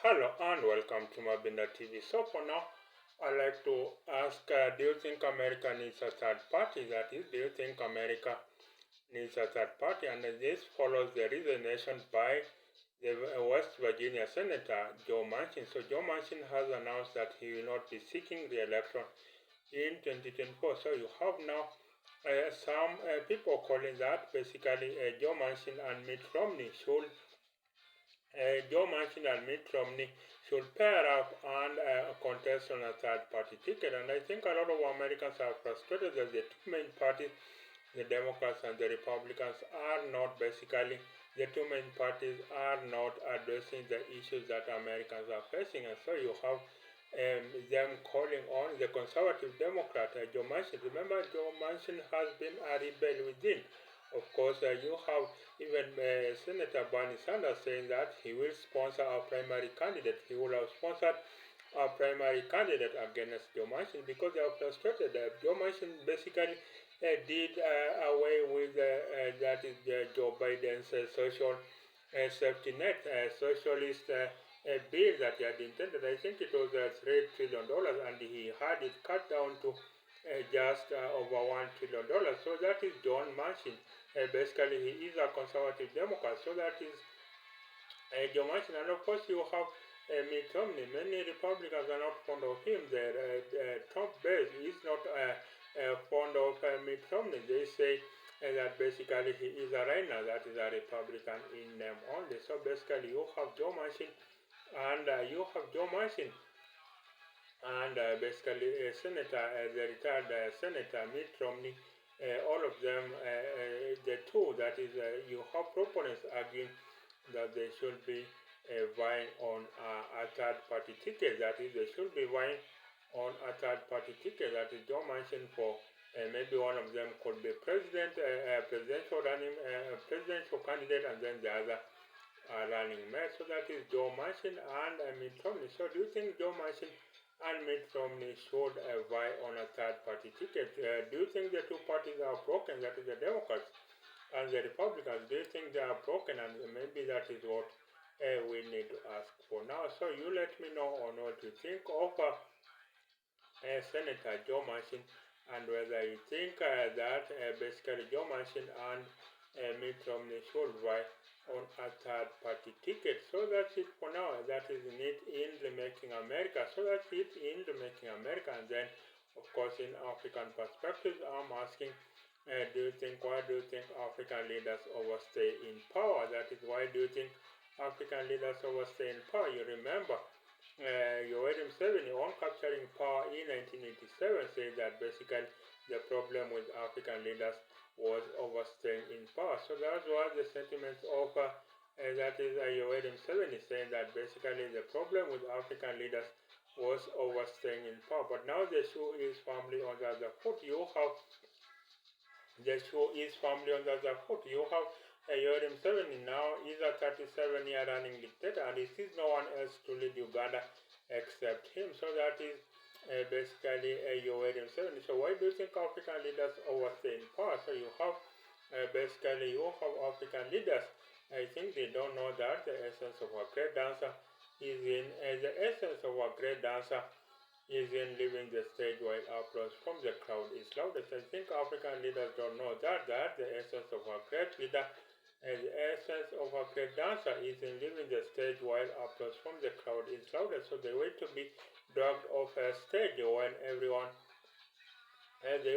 Hello and welcome to Mabinda TV. So for now, I'd like to ask, do you think America needs a third party? That is, do you think America needs a third party? And this follows the resignation by the West Virginia Senator Joe Manchin. So Joe Manchin has announced that he will not be seeking re-election in 2024. So you have now some people calling that basically Joe Manchin and Mitt Romney should Joe Manchin and Mitt Romney should pair up and contest on a third-party ticket. And I think a lot of Americans are frustrated that the two main parties, the Democrats and the Republicans, are not basically, the two main parties are not addressing the issues that Americans are facing. And so you have them calling on the conservative Democrat, Joe Manchin. Remember, Joe Manchin has been a rebel within. Of course, you have even Senator Bernie Sanders saying that he will sponsor our primary candidate. He will have sponsored our primary candidate against Joe Manchin because they are frustrated. Joe Manchin basically did away with that is Joe Biden's social safety net, socialist bill that he had intended. I think it was $3 trillion, and he had it cut down to just over $1 trillion. So that is John Manchin. Basically, he is a conservative Democrat. So that is Joe Manchin. And of course, you have Mitt Romney. Many Republicans are not fond of him. The Trump base is not fond of Mitt Romney. They say that basically he is a Reiner, that is a Republican in name only. So basically, you have Joe Manchin and basically Senator, the retired Senator Mitt Romney. All of them, the two, that is, you have proponents arguing that they should be vying on a third-party ticket. That is, they should be vying on a third-party ticket. That is, Joe Manchin for maybe one of them could be presidential candidate, and then the other running mate. So that is Joe Manchin and Mitt Romney. So do you think Joe Manchin and Mitt Romney should vie on a third-party ticket? Do you think the two parties are broken? That is the Democrats and the Republicans. Do you think they are broken? And maybe that is what we need to ask for now. So you let me know on what you think of Senator Joe Manchin, and whether you think that basically Joe Manchin and Mitt Romney should vie on a third-party ticket. So that's it for now. That is it in the Making America. So that's it in the Making America. And then, of course, in African perspectives, I'm asking, why do you think African leaders overstay in power? That is, why do you think African leaders overstay in power? You remember, Yoweri Museveni, on capturing power in 1987, said that basically the problem with African leaders was overstaying in power. So that was the sentiments of that is Yoweri Museveni, saying that basically the problem with African leaders was overstaying in power. But now the shoe is firmly on the other foot. You have Yoweri Museveni now is a 37-year running dictator, and he sees no one else to lead Uganda except him. So that is basically Yoweri Museveni. So why do you think African leaders overstay in power? So you have African leaders. I think they don't know that the essence of a great dancer is in leaving the stage while applause from the crowd is loudest. I think African leaders don't know that the essence of a great leader and the essence of a great dancer is in leaving the stage while applause from the crowd is loudest. So they wait to be dragged off a stage when everyone when the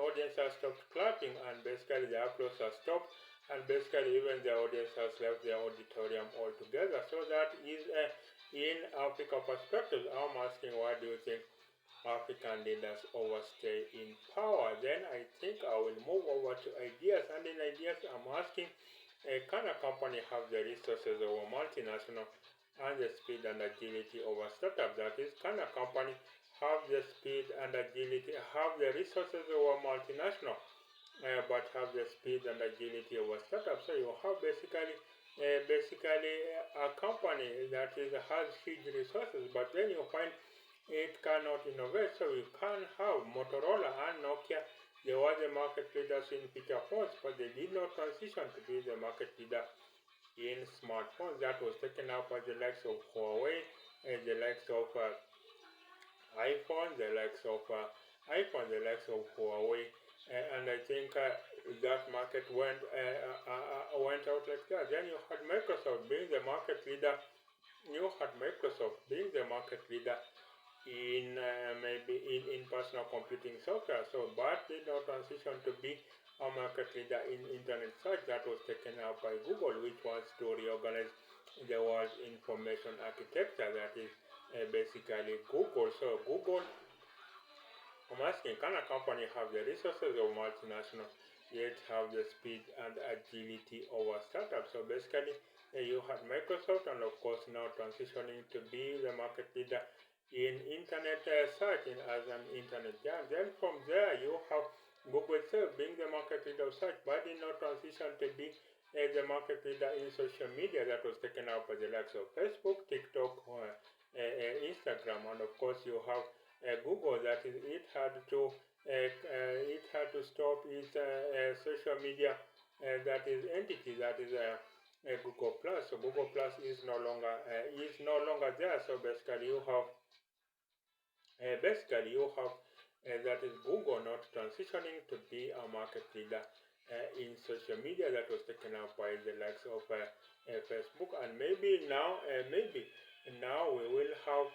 audience has stopped clapping, and basically the applause has stopped, and basically even the audience has left the auditorium altogether. So that is in Africa perspective. I'm asking, why do you think African leaders overstay in power? Then I think I will move over to ideas, and in ideas I'm asking, can a company have the resources of a multinational and the speed and agility of a startup? That is, can a company have the speed and agility, have the resources of a multinational, but have the speed and agility of a startup? So you have basically a company that has huge resources, but then you find it cannot innovate. So you can have Motorola and Nokia. They were the market leaders in feature phones, but they did not transition to be the market leader in smartphones that was taken up by the likes of Huawei and the likes of iPhone, the likes of Huawei, and I think that market went out like that. Then you had Microsoft being the market leader. You had Microsoft being the market leader in maybe in personal computing software. So, but did not transition to be a market leader in internet search. That was taken up by Google, which wants to reorganize the world information architecture. That is basically Google. So Google, I'm asking, can a company have the resources of multinational yet have the speed and agility of a startup? So basically, you had Microsoft, and of course now transitioning to be the market leader in internet search as an internet giant. Then from there you have Google itself being the market leader of search, but did not transition to be the market leader in social media. That was taken up by the likes of Facebook, TikTok, Instagram, and of course you have Google. That is, it had to stop its social media that is entity, that is Google Plus. So Google Plus is no longer there. So basically you have that is Google not transitioning to be a market leader in social media. That was taken up by the likes of Facebook, and maybe now we will have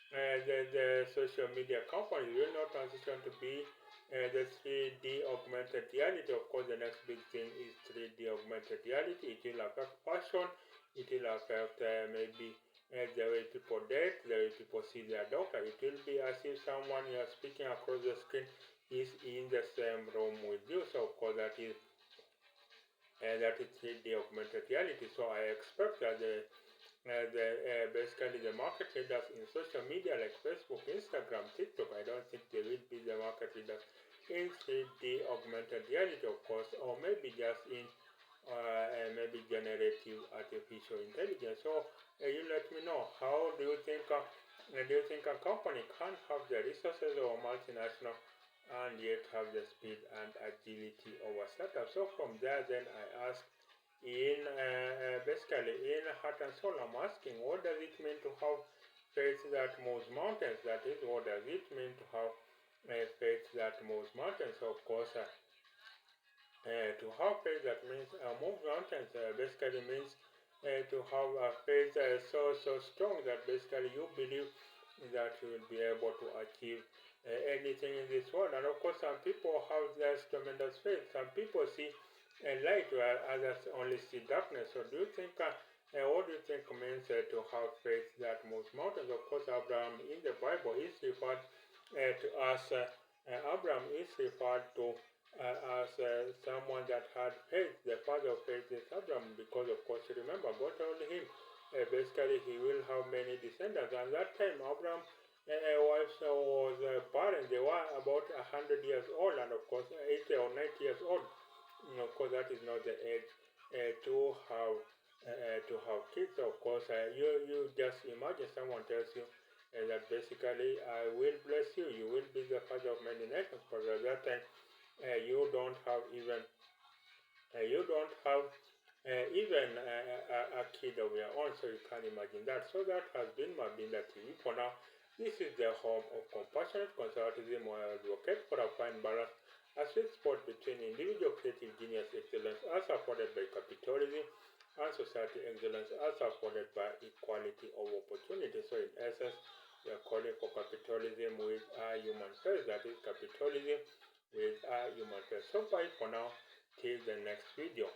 the social media companies will not transition to be the 3D augmented reality. Of course, the next big thing is 3D augmented reality. It will affect fashion. It will affect maybe the way people date, the way people see their doctor. It will be as if someone you are speaking across the screen is in the same room with you. So of course that is 3D augmented reality. So I expect that basically the market leaders in social media like Facebook, Instagram, TikTok, I don't think they will be the market leaders in 3D augmented reality, of course, or maybe just in maybe generative artificial intelligence. So you let me know, how do you think a company can have the resources of a multinational and yet have the speed and agility of a startup? So from there, then I ask, in basically in heart and soul, I'm asking, what does it mean to have faith that moves mountains? That is, what does it mean to have faith that moves mountains? So of course, to have faith that means move mountains basically means to have a faith so strong that basically you believe that you will be able to achieve anything in this world. And of course, some people have this tremendous faith. Some people see light where others only see darkness. So do you think, what do you think means to have faith that moves mountains? Of course, Abraham in the Bible is referred to as, Abraham is referred to as someone that had faith. The father of faith is Abraham, because of course, remember, God told him basically he will have many descendants. And that time, Abraham wife was barren. They were about 100 years old, and of course 80 or 90 years old. Of course, that is not the age to have kids. Of course, you just imagine someone tells you that basically I will bless you. You will be the father of many nations. But at that time, you don't have even even a kid of your own, so you can imagine that. So that has been Mabinda TV for now. This is the home of compassionate conservatism, where I advocate for a fine balance, a sweet spot between individual creative genius excellence as supported by capitalism and society excellence as supported by equality of opportunity. So in essence, we are calling for capitalism with a human face, that is capitalism with a human face. So bye for now, till the next video.